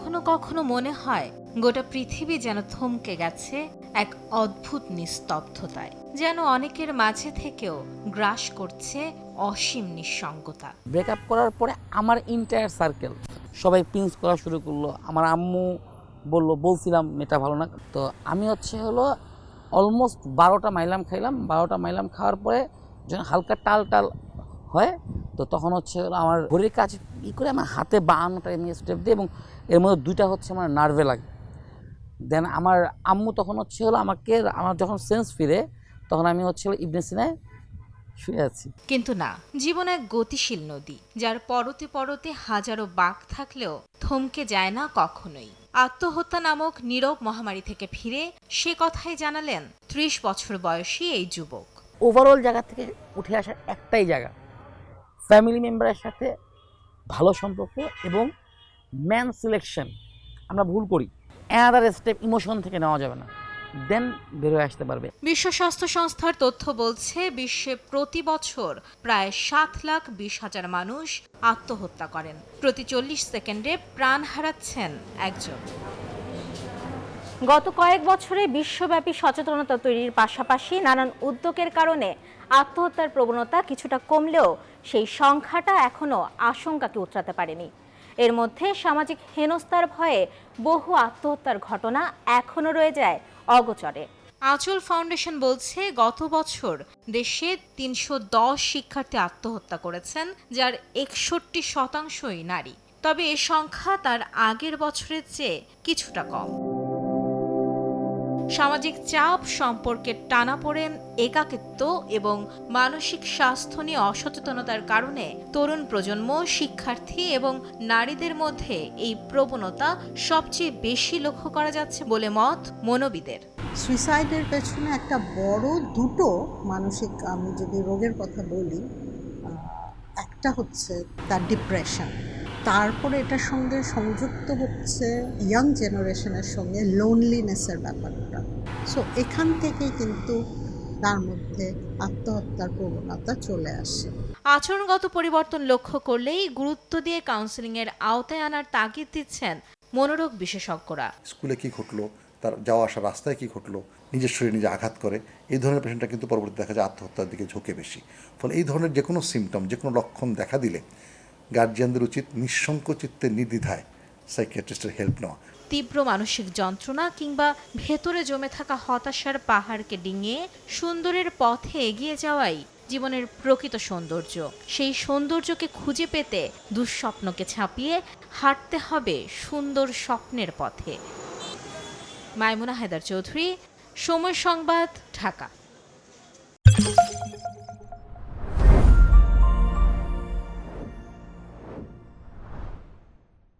কখনো কখনো মনে হয় গোটা পৃথিবী যেন থমকে গেছে এক অদ্ভুত নিস্তব্ধতায়, যেন অনেকের মাঝে থেকেও গ্রাস করছে অসীম নিঃসঙ্গতা। ব্রেকআপ করার পরে আমার ইন্টায়ার সার্কেল সবাই পিঞ্চ করা শুরু করলো। আমার আম্মু বলছিলাম মেয়েটা ভালো না। তো আমি অলমোস্ট 12টা মাইলাম খাইলাম। 12টা মাইলাম খাওয়ার পরে যখন হালকা টাল হয়, তো তখন আমার ঘড়ির কাজ করে আমার হাতে 52টা এমনি স্টেপ দিই, এবং এর মধ্যে 2টা আমার নার্ভে লাগে। দেন আমার আম্মু তখন আমার যখন সেন্স ফিরে, তখন আমি ইবনে সিনায় শুয়ে আছি। কিন্তু না, জীবন এক গতিশীল নদী, যার পরতে পরতে হাজারো বাঁক থাকলেও থমকে যায় না কখনোই। আত্মহত্যা নামক নীরব মহামারী থেকে ফিরে সে কথাই জানালেন 30 বছর বয়সী এই যুবক। ওভারঅল জায়গা থেকে উঠে আসার একটাই জায়গা, ফ্যামিলি মেম্বারের সাথে ভালো সম্পর্ক এবং ম্যান সিলেকশন। আমরা ভুল করি, অ্যানাদার স্টেপ ইমোশন থেকে নেওয়া যাবে না, দেন বের হয়ে আসতে পারবে। বিশ্ব স্বাস্থ্য সংস্থার তথ্য বলছে বিশ্বে প্রতি বছর প্রায় 7,20,000 মানুষ আত্মহত্যা করেন। প্রতি 40 সেকেন্ডে প্রাণ হারাচ্ছেন একজন। গত কয়েক বছরে বিশ্বব্যাপী সচেতনতা তৈরির পাশাপাশি নানান উদ্যোগের কারণে আত্মহত্যার প্রবণতা কিছুটা কমলেও সেই সংখ্যাটা এখনো আশঙ্কাকে উতরাতে পারেনি। এর মধ্যে সামাজিক হেনস্থার ভয়ে বহু আত্মহত্যার ঘটনা এখনো রয়ে যায় অগোচরে। আঁচল ফাউন্ডেশন বলছে গত বছর দেশে 310 শিক্ষার্থী আত্মহত্যা করেছেন, যার 61% নারী। তবে এ সংখ্যা তার আগের বছরের চেয়ে কিছুটা কম। সামাজিক চাপ, সম্পর্কের টানাপোড়েন, একাকিত্ব এবং মানসিক স্বাস্থ্য নিয়ে অসচেতনতার কারণে তরুণ প্রজন্ম, শিক্ষার্থী এবং নারীদের মধ্যে এই প্রবণতা সবচেয়ে বেশি লক্ষ্য করা যাচ্ছে বলে মত মনোবিদের। সুইসাইডের পেছনে একটা বড় দুটো মানসিক, আমি যদি রোগের কথা বলি, একটা হচ্ছে তার ডিপ্রেশন, তারপরে এটার সঙ্গে সংযুক্ত হচ্ছে ইয়াং জেনারেশনের সঙ্গে লোনলিনেসের ব্যাপারটা। সো এখান থেকে কিন্তু তার মধ্যে আত্মহত্যার প্রবণতা চলে আসে। আচরণগত পরিবর্তন লক্ষ্য করলেই গুরুত্ব দিয়ে কাউন্সেলিংয়ের আওতায় আনার তাগিদ দিচ্ছেন মনোরোগ বিশেষজ্ঞরা। স্কুলে কি ঘটলো, তার যাওয়া আসার রাস্তায় কি ঘটলো, নিজের শরীরে নিজে আঘাত করে, এই ধরনের পেশেন্টটা কিন্তু পরবর্তী দেখা যায় আত্মহত্যার দিকে ঝুঁকে বেশি। ফলে এই ধরনের যে কোনো সিমটম, যে কোনো লক্ষণ দেখা দিলে গার্জিয়ানদের উচিত নিঃসংকোচিত্তে নির্দ্বিধায় সাইকিয়াট্রিস্টের হেল্প নেওয়া। তীব্র মানসিক যন্ত্রণা কিংবা ভেতরে জমে থাকা হতাশার পাহাড়কে ডিঙিয়ে সুন্দরের পথে এগিয়ে যাওয়াই জীবনের প্রকৃত সৌন্দর্য। সেই সৌন্দর্যকে খুঁজে পেতে দুঃস্বপ্নকে ছাপিয়ে হাঁটতে হবে সুন্দর স্বপ্নের পথে। মাইমুনা হায়দার চৌধুরী, সময় সংবাদ, ঢাকা।